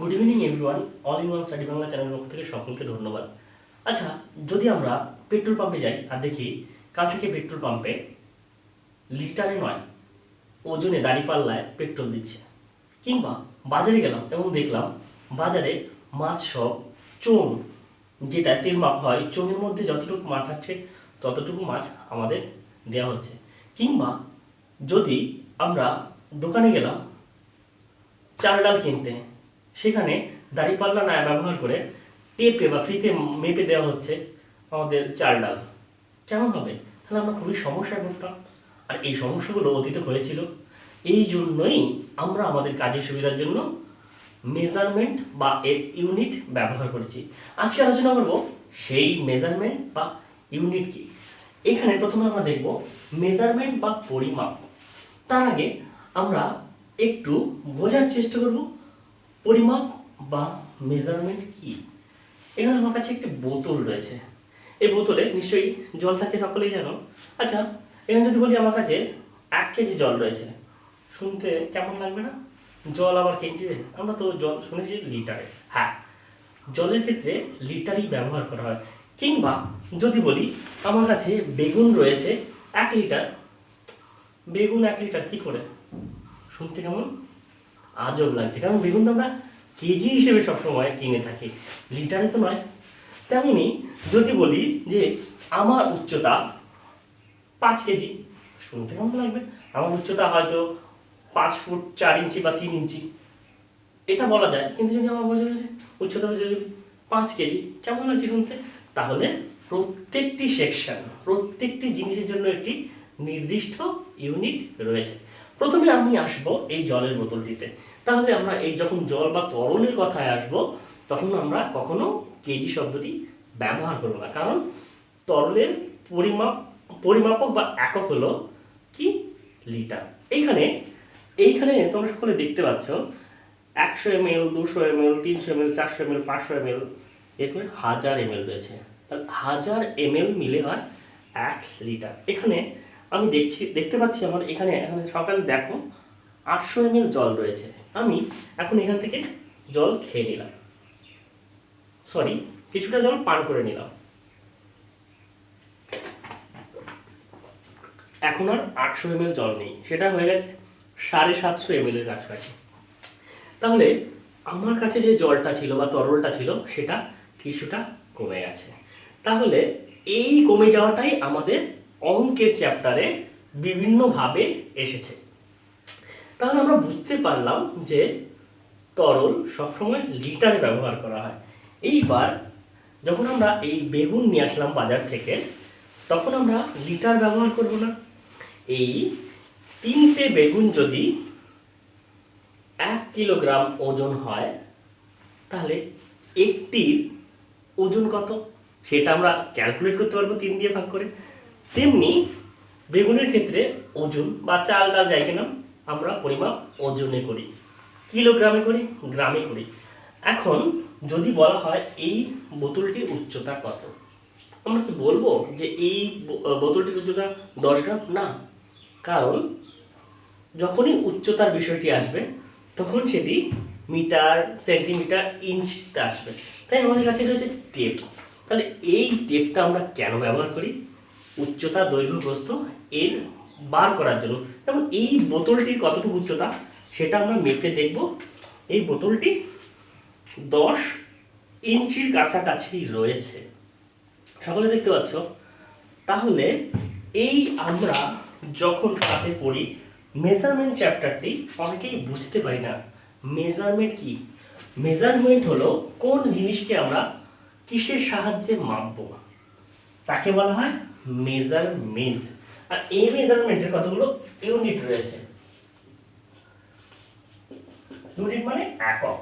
Good evening everyone. All in one study Bangla চ্যানেলের পক্ষ থেকে সকলকে ধন্যবাদ। আচ্ছা, যদি আমরা পেট্রোল পাম্পে যাই আর দেখি কাল থেকে পেট্রোল পাম্পে লিটারে নয় ওজনে দাঁড়িপাল্লায় পেট্রোল দিচ্ছে, কিংবা বাজারে গেলাম এবং দেখলাম বাজারে মাছ সব চোঙ, যেটা তেল মাপ হয়, চোঙের মধ্যে যতটুকু মাছ আছে ততটুকু মাছ আমাদের দেওয়া হচ্ছে। কিংবা যদি আমরা দোকানে গেলাম চাল ডাল কিনতে, সেখানে দাঁড়িপাল্লা না ব্যবহার করে টেপে বা ফিতে মেপে দেওয়া হচ্ছে আমাদের চাল ডাল, কেমন হবে? তাহলে আমরা খুবই সমস্যায় পড়তাম। আর এই সমস্যাগুলো অতীতে হয়েছিল, এই জন্যই আমরা আমাদের কাজের সুবিধার জন্য মেজারমেন্ট বা ইউনিট ব্যবহার করেছি। আজকে আলোচনা করব সেই মেজারমেন্ট বা ইউনিট কি। এখানে প্রথমে আমরা দেখব মেজারমেন্ট বা পরিমাপ। তার আগে আমরা একটু বোঝার চেষ্টা করব পরিমাপ বা মেজারমেন্ট কি। এখানে আমার কাছে একটি বোতল রয়েছে, এই বোতলে নিশ্চয়ই জল থাকে, সকলেই জানো। আচ্ছা, এখানে যদি বলি আমার কাছে 1 কেজি জল রয়েছে, শুনতে কেমন লাগবে না? জল আবার কেজিতে, আমরা তো জল শুনেছি লিটারে। হ্যাঁ, জলের ক্ষেত্রে লিটারই ব্যবহার করা হয়। কিংবা যদি বলি আমার কাছে বেগুন রয়েছে 1 লিটার, বেগুন 1 লিটার কি করে? শুনতে কেমন আজব লাগছে, কারণ বেগুন তো আমরা কেজি হিসেবে সবসময় কিনে থাকি, লিটারে তো নয়। তেমনি যদি বলি যে আমার উচ্চতা 5 কেজি, শুনতে কেমন লাগবে? আমার উচ্চতা হয়তো 5 ফুট 4 ইঞ্চি বা 3 ইঞ্চি, এটা বলা যায়। কিন্তু যদি আমার বোঝা যায় উচ্চতা যদি 5 কেজি, কেমন লাগছে শুনতে? তাহলে প্রত্যেকটি সেকশন, প্রত্যেকটি জিনিসের জন্য একটি নির্দিষ্ট ইউনিট রয়েছে। প্রথমে আমি আসব এই জলের বোতলটিতে। তাহলে আমরা এই যখন জল বা তরলের কথায় আসব, তখন আমরা কখনো কেজি শব্দটি ব্যবহার করব না, কারণ তরলের পরিমাপক বা একক হলো কি? লিটার। এইখানে তোমরা সকলে দেখতে পাচ্ছ 100 ml, 200 ml, 300 ml, 400 ml, 500 ml, এরপরে 1000 ml রয়েছে। তাহলে 1000 ml মিলে হয় 1 লিটার। এখানে আমি দেখতে পাচ্ছি আমার এখানে সকালে দেখো 800 ml জল রয়েছে। আমি এখন এখান থেকে জল খেয়ে নিলাম, সরি, কিছুটা জল পান করে নিলাম। এখন আর 800 ml জল নেই, সেটা হয়ে গেছে 750 ml এর কাছাকাছি। তাহলে আমার কাছে যে জলটা ছিল বা তরলটা ছিল সেটা কিছুটা কমে গেছে। তাহলে এই কমে যাওয়াটাই আমাদের অঙ্কের চ্যাপ্টারে বিভিন্নভাবে এসেছে। তাহলে আমরা বুঝতে পারলাম যে তরল সবসময় লিটারে ব্যবহার করা হয়। এইবার যখন আমরা এই বেগুন নিয়ে আসলাম বাজার থেকে, তখন আমরা লিটার ব্যবহার করব না। এই 3টে বেগুন যদি 1 কিলোগ্রাম ওজন হয়, তাহলে একটির ওজন কত সেটা আমরা ক্যালকুলেট করতে পারবো 3 দিয়ে ভাগ করে। তেমনি বেগুনের ক্ষেত্রে ওজন বা চাল ডাল যাই কিনা আমরা পরিমাপ ওজনে করি, কিলোগ্রামে করি, গ্রামে করি। এখন যদি বলা হয় এই বোতলটির উচ্চতা কত, আমরা কি বলবো যে এই বোতলটির উচ্চতা 10 গ্রাম? না, কারণ যখনই উচ্চতার বিষয়টি আসবে তখন সেটি মিটার, সেন্টিমিটার, ইঞ্চতে আসবে। তাই আমাদের কাছে রয়েছে টেপ। তাহলে এই টেপটা আমরা কেন ব্যবহার করি? উচ্চতা, দৈর্ঘ্য, প্রস্থ এর বার করার জন্য। যেমন এই বোতলটির কতটুকু উচ্চতা সেটা আমরা মেপে দেখব। এই বোতলটি 10 ইঞ্চির কাছাকাছি রয়েছে, সকলে দেখতে পাচ্ছ। তাহলে এই আমরা যখন ক্লাসে পড়ি মেজারমেন্ট চ্যাপ্টারটি, অনেকেই বুঝতে পারি না মেজারমেন্ট কি। মেজারমেন্ট হলো কোন জিনিসকে আমরা কিসের সাহায্যে মাপবো, তাকে বলা হয় মেজারমেন্ট। আর এই মেজারমেন্টের কতগুলো ইউনিট রয়েছে। ইউনিট মানে একক।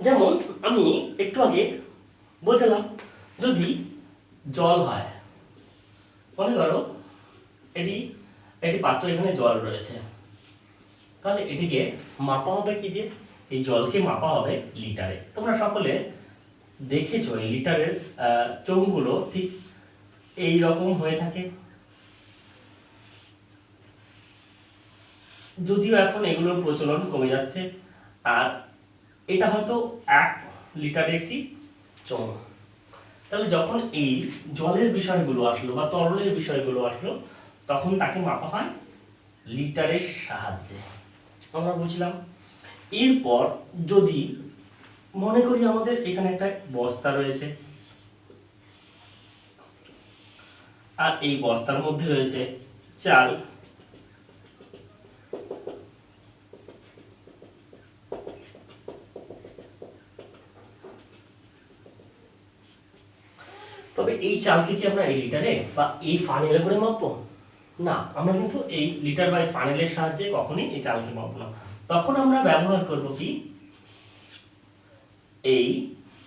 যেমন আমি একটু আগে বোঝালাম, যদি জল হয়, মনে করো এটি পাত্র, এখানে জল রয়েছে, তাহলে এটিকে মাপা হবে কি দিয়ে? এই জলকে মাপা হবে লিটারে। তোমরা সকলে দেখেছো এই লিটারের চোঙগুলো ঠিক এই রকম হয়ে থাকে, যদিও এখন এগুলোর প্রচলন কমে যাচ্ছে। আর এটা হয়তো 1 লিটারের একটি চং। তাহলে যখন এই জলের বিষয়গুলো আসলো বা তরলের বিষয়গুলো আসলো তখন তাকে মাপা হয় লিটারের সাহায্যে, আমরা বুঝলাম। এরপর যদি মনে করি আমাদের এখানে একটা বস্তা রয়েছে, আর এই বস্তার মধ্যে রয়েছে চাল, তবে এই চালকে কি আমরা এই লিটারে বা এই ফানেলে করে মাপবো? না, আমরা কিন্তু এই লিটার বা ফানেলের সাহায্যে কখনোই এই চালকে মাপবো না। তখন আমরা ব্যবহার করব কি, এই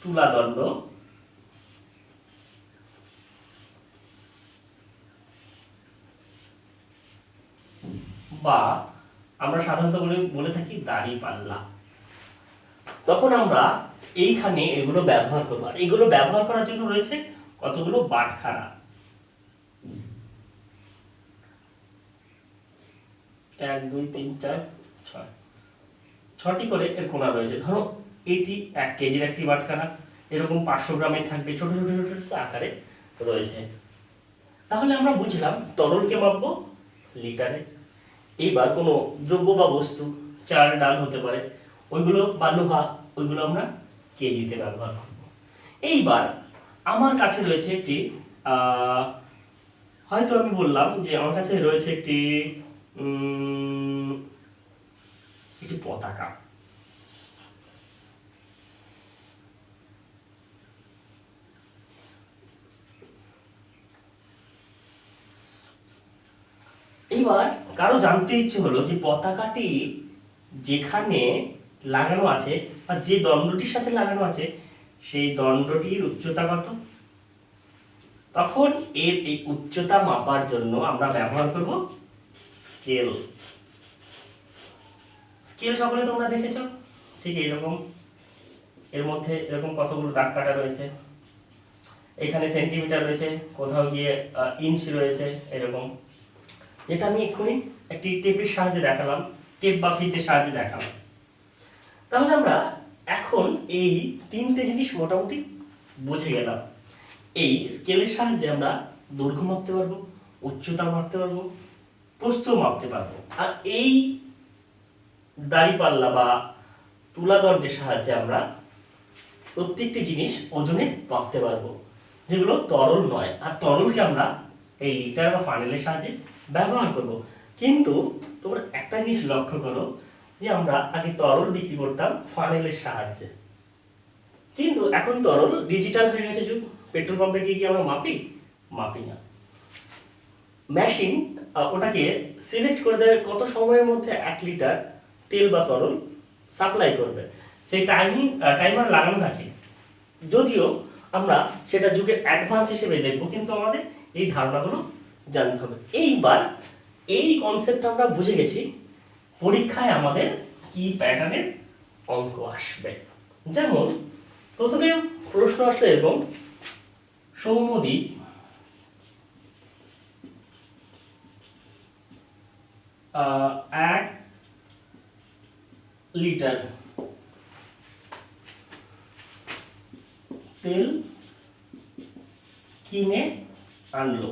তুলাদণ্ড বা আমরা সাধারণত বলে থাকি দাড়ি পাল্লা। তখন আমরা এইখানে এগুলো ব্যবহার করবো, আর এগুলো ব্যবহার করার জন্য রয়েছে কতগুলো বাটখারা। 1 2 3 4 6, 6টি করে এর কোণা রয়েছে। ধরো এটি 1 কেজির একটি বাটখারা, এরকম 500 গ্রামের থাকবে, ছোট ছোট ছোট ছোট আকারে রয়েছে। তাহলে আমরা বুঝলাম তরলকে মাপবো লিটারে। এইবার কোনো দ্রব্য বা বস্তু, চাল ডাল হতে পারে, ওইগুলো বা লোহা, ওইগুলো আমরা কেজিতে ব্যবহার করব। এইবার আমার কাছে রয়েছে একটি হয়তো আমি বললাম যে আমার কাছে রয়েছে একটি পতাকা। এইবার কারো জানতে ইচ্ছে হলো যে পতাকাটি যেখানে লাগানো আছে বা যে দণ্ডটির সাথে লাগানো আছে সেই দণ্ডটির উচ্চতা কত। তখন এর এই উচ্চতা মাপার জন্য আমরা ব্যবহার করব স্কেল। স্কেল সকলে তোমরা দেখেছো, ঠিক এইরকম, এর মধ্যে এরকম কতগুলো দাগ কাটা রয়েছে, এখানে সেন্টিমিটার রয়েছে, কোথাও গিয়ে ইঞ্চ রয়েছে, এরকম। এটা আমি এক্ষুনি একটি টেপের সাহায্যে দেখালাম, টেপ বা ফিতের সাহায্যে দেখালাম। তাহলে আমরা এখন এই 3টে জিনিস মোটামুটি বুঝে গেলাম। এই স্কেলের সাহায্যে আমরা দৈর্ঘ্য মাপতে পারবো, উচ্চতা মাপতে পারবো, প্রস্থ মাপতে পারবো। আর এই দাড়িপাল্লা বা তুলাদণ্ডের সাহায্যে আমরা প্রত্যেকটি জিনিস ওজনে মাপতে পারবো, যেগুলো তরল নয়। আর তরলকে আমরা এই লিটার বা ফানেলের সাহায্যে ব্যবহার করব। কিন্তু তোমরা একটা জিনিস লক্ষ্য করো যে আমরা আগে তরল বিক্রি করতাম ফানেলের সাহায্যে, কিন্তু এখন তরল ডিজিটাল হয়ে গেছে যুগ। পেট্রোল পাম্পে গিয়ে কি আমরা মাপি না। মেশিন ওটাকে সিলেক্ট করে দেয় কত সময়ের মধ্যে 1 লিটার তেল বা তরল সাপ্লাই করবে, সেই টাইমার লাগানো থাকে। যদিও আমরা সেটা যুগের অ্যাডভান্স হিসেবে দেখব, কিন্তু আমাদের এই ধারণাগুলো জানতে হবে। এইবার এই কনসেপ্ট আমরা বুঝে গেছি, পরীক্ষায় আমাদের কি প্যাটার্নের অঙ্ক আসবে। যেমন প্রথমে প্রশ্ন আসলে এরকম, সৌম্যদীপ 1 লিটার তেল কিনে আনলো।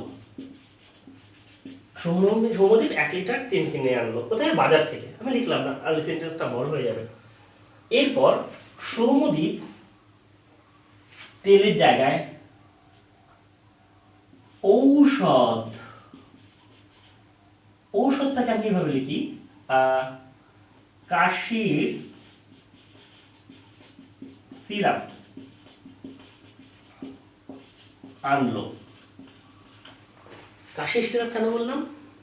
সৌম্যদীপ 1 লিটার তেল কিনে আনলো কোথায়? বাজার থেকে। আমি লিখলাম না, আর সেন্টেন্সটা বড় হয়ে যাবে। এরপর সৌম্যদীপ তেলের জায়গায় ঔষধটাকে আমি কিভাবে লিখি? কাশির সিরাপ আনলো। কাশির সিরাপ কেন বললাম?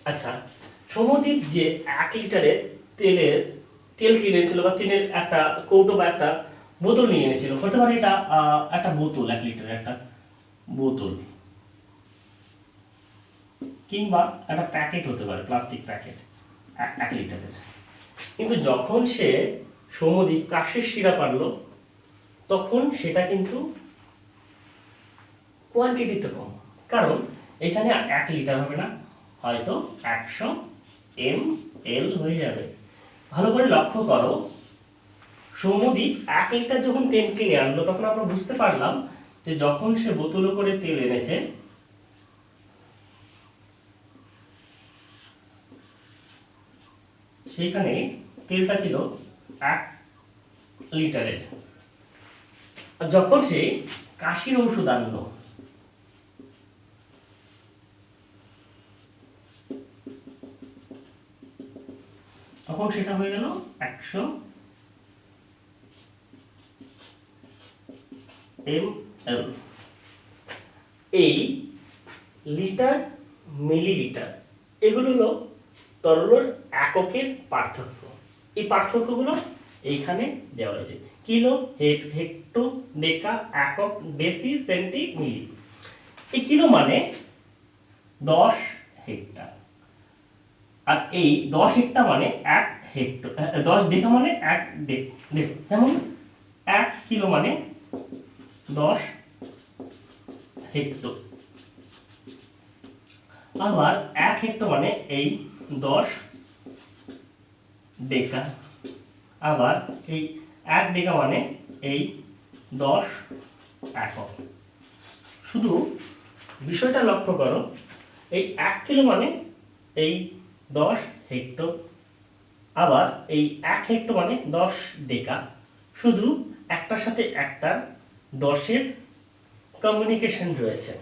আচ্ছা, সৌম্যদীপ যে 1 লিটারের তেল কিনেছিল বা তেলের একটা কৌটো বা একটা বোতল নিয়ে এনেছিল, হতে পারে এটা একটা বোতল, 1 লিটারের একটা বোতল, কিংবা একটা প্যাকেট হতে পারে, প্লাস্টিক প্যাকেট 1 লিটারের। কিন্তু যখন সে সৌম্যদীপ কাশির সিরাপ আনলো, তখন সেটা কিন্তু কোয়ান্টিটিতে কম, কারণ এখানে 1 লিটার হবে না, হয়তো 100 ml হয়ে যাবে। ভালো করে লক্ষ্য করো, সৌম্যদীপ 1 লিটার যখন তেল কিনে আনলো তখন আমরা বুঝতে পারলাম যে যখন সে বোতলে করে তেল এনেছে সেখানে তেলটা ছিল 1 লিটারের। আর যখন সে কাশির ঔষধ আনলো তখন সেটা হয়ে গেল 100 ml। এই লিটার মিলিলিটার এগুলো হলো তরলের এককের পার্থক্য। এই পার্থক্যগুলো এইখানে দেওয়া রয়েছে, কিলো, হেক্টো, ডেকা, একক, ডেসি, সেন্টি, মিলি। এই কিলো মানে 10 হেক্টর, আর এই 10 হেক্টর মানে 1 হেক্টর, 10 ডেকা মানে 1 ডেকা। যেমন 1 কিলো মানে 10 হেক্টর, আবার 1 হেক্টর মানে এই 10 ডেকা, আবার এই 1 ডেকা মানে এই 10 একক। শুধু বিষয়টা লক্ষ্য করো, এই 1 কিলো মানে এই 10 হেক্টর, আবার এই 1 হেক্টর মানে 10 ডেকা। শুধু একটার সাথে একটা 10-এর কমিউনিকেশন রয়েছে।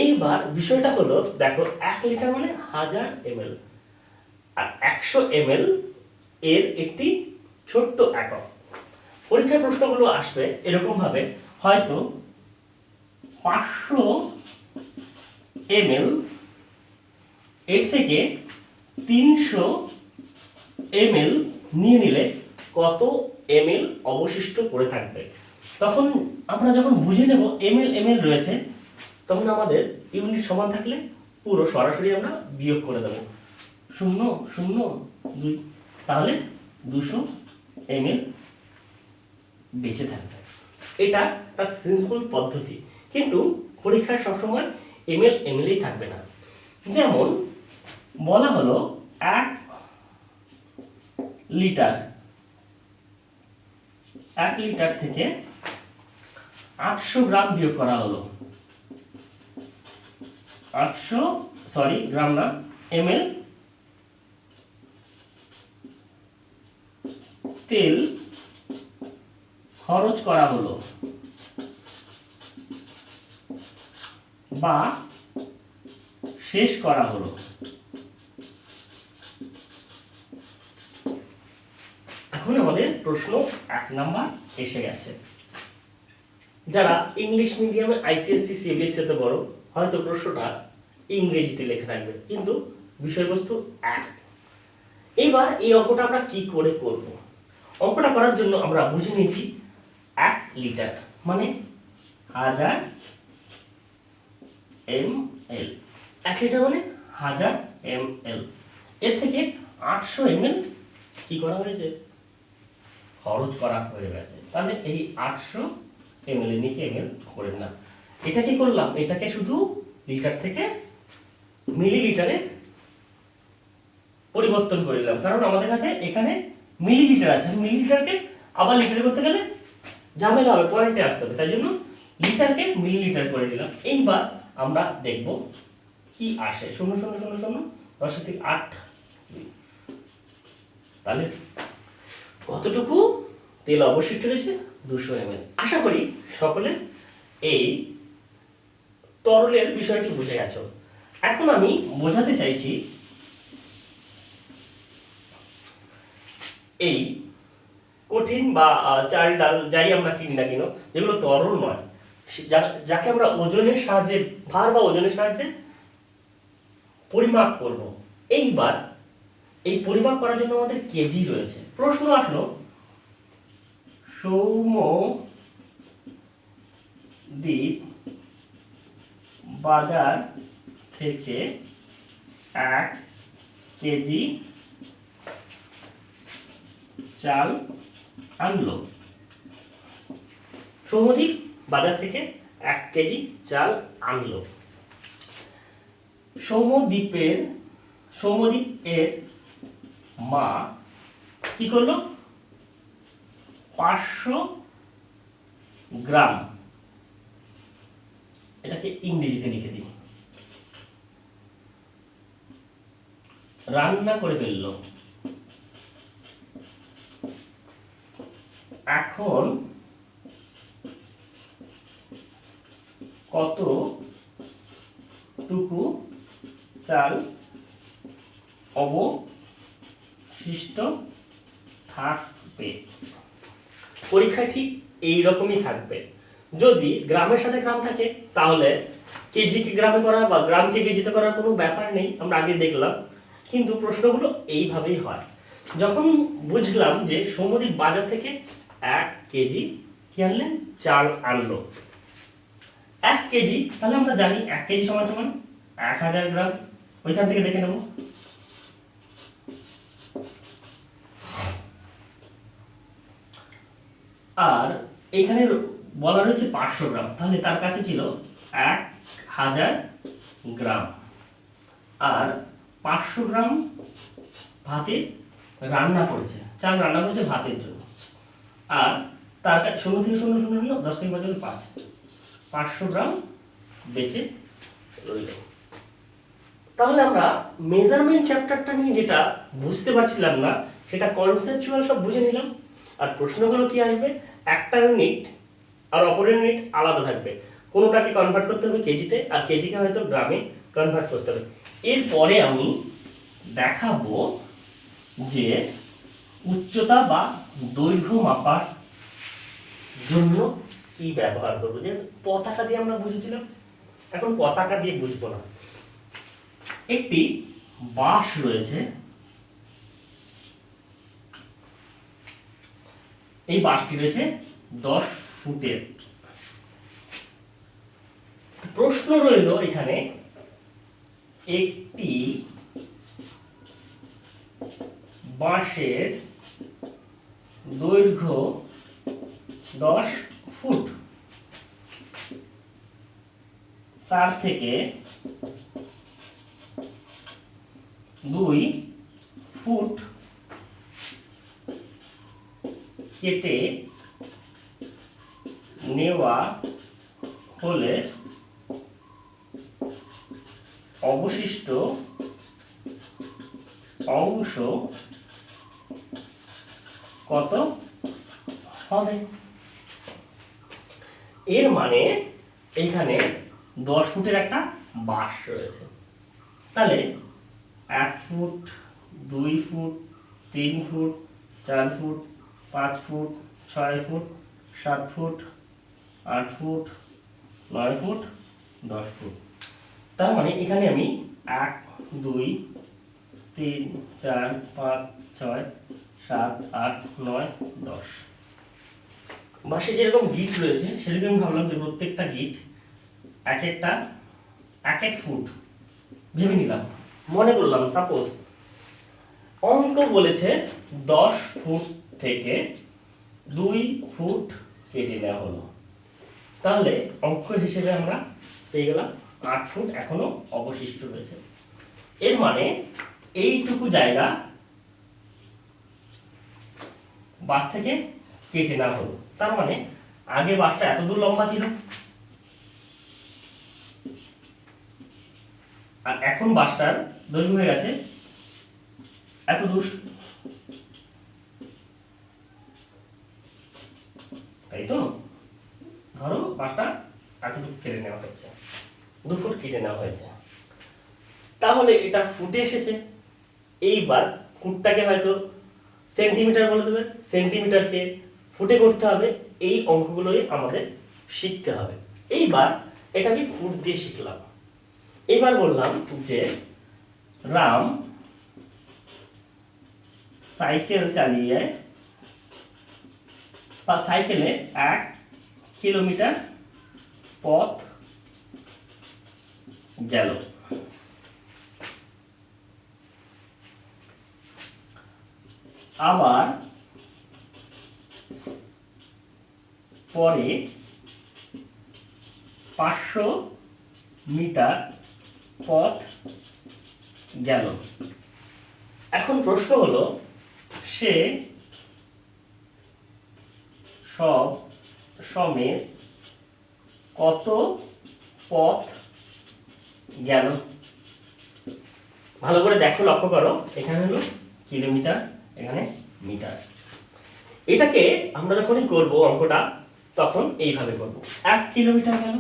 এইবার বিষয়টা হলো দেখো 1 লিটার মানে 1000 ml, আর 100 ml এর একটি ছোট্ট একক। পরীক্ষার প্রশ্নগুলো আসবে এরকম ভাবে, হয়তো 500 ml এর থেকে 300 ml নিয়ে নিলে কত ml অবশিষ্ট পড়ে থাকবে। তখন আমরা যখন বুঝে নেব ml রয়েছে, তখন আমাদের ইউনিট সমান থাকলে পুরো সরাসরি আমরা বিয়োগ করে দেব, 0 0 2, তাহলে 200 ml বেঁচে থাকবে। এটা একটা সিম্পল পদ্ধতি, কিন্তু পরীক্ষায় সবসময় mlই থাকবে না। যেমন বলা হলো 1 লিটার থেকে 800 গ্রাম বিয়োগ করা হলো, 800 গ্রাম না ml তেল খরচ করা হলো বা শেষ করা হলো। এখন আমাদের প্রশ্ন 1 নাম্বার এসে গেছে। যারা ইংলিশ মিডিয়ামে আইসিএসসি সিবিএসসি তে পড়ো, হয়তো প্রশ্নটা ইংরেজিতে লেখা থাকবে, কিন্তু বিষয়বস্তু এক। এবার এই অঙ্কটা আমরা কি করে করব? অঙ্কটা করার জন্য আমরা বুঝে নিয়েছি 1 লিটার মানে 1000 ml, 1 লিটার মানে 1000 ml। এর থেকে 800 ml কি করা হয়েছে? খরচ করা হয়ে গেছে। তাহলে এই 800 ml এর নিচে ml করে দিলাম। এটা কি করলাম? এটাকে শুধু লিটার থেকে মিলিলিটারে পরিবর্তন করে দিলাম, কারণ আমাদের কাছে এখানে মিলিলিটার আছে। মিলিলিটারকে আবার লিটারে করতে গেলে ঝামেলা হবে, পয়েন্টে আসতে হবে, তাই জন্য লিটারকে মিলিলিটার করে দিলাম। এইবার আমরা দেখব কি আসে। 0 0 0 0 10 থেকে 8, তাহলে কতটুকু তেল অবশিষ্ট রয়েছে? 200 ml। আশা করি সকলে এই তরলের বিষয়টি বুঝে গেছো। এখন আমি বোঝাতে চাইছি এই কঠিন বা চাল ডাল যাই আমরা কিনি না কেন, যেগুলো তরল নয়, যাকে আমরা ওজনের সাহায্যে, ভার বা ওজনের সাহায্যে পরিমাপ করব। এইবার এই পরিমাপ করার জন্য আমাদের কেজি রয়েছে। প্রশ্ন আসলো সৌম্যদীপ বাজার থেকে 1 কেজি চাল আনলো। সৌম্যদীপ বাজার থেকে 1 কেজি চাল আনলো। সৌম্যদীপের মা কি করলো? 500 গ্রাম, এটাকে ইংরেজিতে লিখে দিই, রান্না করে ফেললো। এখন কতটুকু চাল অবশিষ্ট থাকবে? পরীক্ষায় ঠিক এইরকমই থাকবে। যদি গ্রামের সাথে গ্রাম থাকে তাহলে কেজিকে গ্রামে করা বা গ্রামকে কেজিতে করার কোনো ব্যাপার নেই, আমরা আগে দেখলাম। কিন্তু প্রশ্নগুলো এইভাবেই হয়। যখন বুঝলাম যে সৌম্যদীপ বাজার থেকে 1 কেজি কি আনলেন, চাল আনলো, 1 কেজি, তাহলে আমরা জানি 1 কেজি সমান সমান 1000 গ্রাম। ওইখান থেকে দেখে নেব। আর এখানে বলা রয়েছে 500 গ্রাম, তাহলে তার কাছে ছিল 1000 গ্রাম। আর 500 গ্রাম ভাতে রান্না করেছে, চাল রান্না করেছে ভাতের জন্য। আর তার কাছে 0 থেকে 0 0 0 10 থেকে 5 5, 500 গ্রাম বেঁচে রইল। তাহলে আমরা মেজারমেন্ট চ্যাপ্টারটা নিয়ে যেটা বুঝতে পারছিলাম না সেটা কনসেপচুয়াল সব বুঝে নিলাম। আর প্রশ্নগুলো কি আসবে, একটা ইউনিট আর অপরের ইউনিট আলাদা থাকবে, কোনোটাকে কনভার্ট করতে হবে কেজিতে আর কেজিকে হয়তো গ্রামে কনভার্ট করতে হবে। এরপরে আমি দেখাবো যে উচ্চতা বা দৈর্ঘ্য মাপার জন্য কি ব্যবহার করবো। যে পতাকা দিয়ে আমরা বুঝেছিলাম, এখন পতাকা দিয়ে বুঝবো না। একটি বাঁশ রয়েছে, এই বাঁশটি রয়েছে 10 ফুটের। প্রশ্ন রইল এখানে, একটি বাঁশের দৈর্ঘ্য 10 ফুট, তার থেকে 2 ফুট কেটে নেওয়া হলে অবশিষ্ট অংশ কত হবে? এর মানে এখানে 10 ফুটের একটা বাঁশ রয়েছে, তাহলে 1 foot, 2 foot, 3 foot, 4 foot, 5 foot, 6 foot, 7 foot, 8 foot, 9 foot, 10 foot. তার মানে এখানে আমি 1 2 3 4 5 6 7 8 9 10 বাঁশে যেরকম গিট রয়েছে সেরকম আমি ভাবলাম যে প্রত্যেকটা গিট এক এক ফুট ভেবে নিলাম, মনে করলাম সাপোজ অঙ্ক বলেছে 10 ফুট থেকে 2 ফুট কেটে নেওয়া হলো, তাহলে অঙ্ক হিসেবে আমরা পেয়ে গেলাম 8 ফুট এখনো অবশিষ্ট রয়েছে। এর মানে এইটুকু জায়গা বাঁশ থেকে কেটে নেওয়া হলো, তার মানে আগে বাঁশটা এত দূর লম্বা ছিল আর এখন বাঁশটার দৈর্ঘ্য হয়ে গেছে এত দূর, তাই তো? ধরো বাঁশটা এতটুকু কেটে নেওয়া হয়েছে, 2 ফুট কেটে নেওয়া হয়েছে, তাহলে এটা ফুটে এসেছে। এইবার ফুটটাকে হয়তো সেন্টিমিটার বলে দেবে, সেন্টিমিটারকে ফুটে করতে হবে, এই অঙ্কগুলোই আমাদের শিখতে হবে। এইবার এটা আমি ফুট দিয়ে শিখলাম। এবার বললাম যে রাম সাইকেল চালিয়ে বা সাইকেলে 1 কিলোমিটার পথ গেল। আবার পরে 500 মিটার পথ গেল। এখন প্রশ্ন হলো সে সব সমেত কত পথ গেল? ভালো করে দেখো, লক্ষ্য করো, এখানে হলো কিলোমিটার, এখানে মিটার। এটাকে আমরা যখনই করব অঙ্কটা তখন এইভাবে করব। 1 কিলোমিটার গেল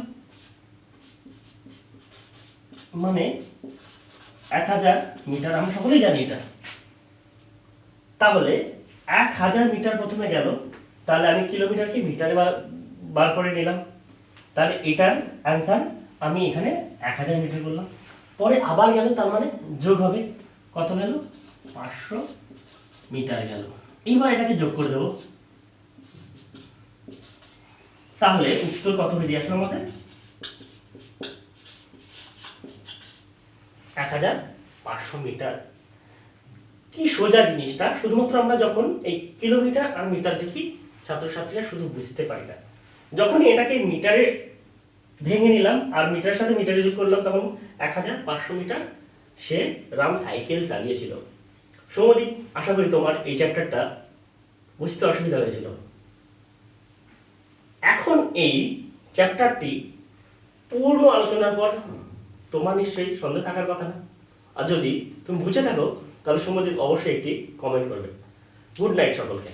মানে 1000 মিটার, আমরা সকলেই জানি এটা। তাহলে 1000 মিটার প্রথমে গেল, তাহলে আমি কিলোমিটারকে মিটারে বার করে নিলাম, তাহলে এটার অ্যান্সার আমি এখানে 1000 মিটার করলাম। পরে আবার গেল, তার মানে যোগ হবে, কত গেল? 500 মিটার গেল। এইবার এটাকে যোগ করে দেবো, তাহলে উত্তর কত বেরিয়ে আসলো আমাদের? 1500 মিটার। কি সোজা জিনিসটা, শুধুমাত্র আমরা যখন এই কিলোমিটার আর মিটার দেখি ছাত্রছাত্রীরা শুধু বুঝতে পারি না। যখন এটাকে মিটারে ভেঙে নিলাম আর মিটারের সাথে মিটারে যোগ করলাম, তখন 1500 মিটার সে রাম সাইকেল চালিয়েছিল। সৌম্যদীপ, আশা করি তোমার এই চ্যাপ্টারটা বুঝতে অসুবিধা হয়েছিল। এখন এই চ্যাপ্টারটি পূর্ণ আলোচনার পর তোমার নিশ্চয়ই সন্দেহ থাকার কথা না। আর যদি তুমি বুঝে থাকো তাহলে সৌম্যদীপ অবশ্যই একটি কমেন্ট করবে। গুড নাইট সকলকে।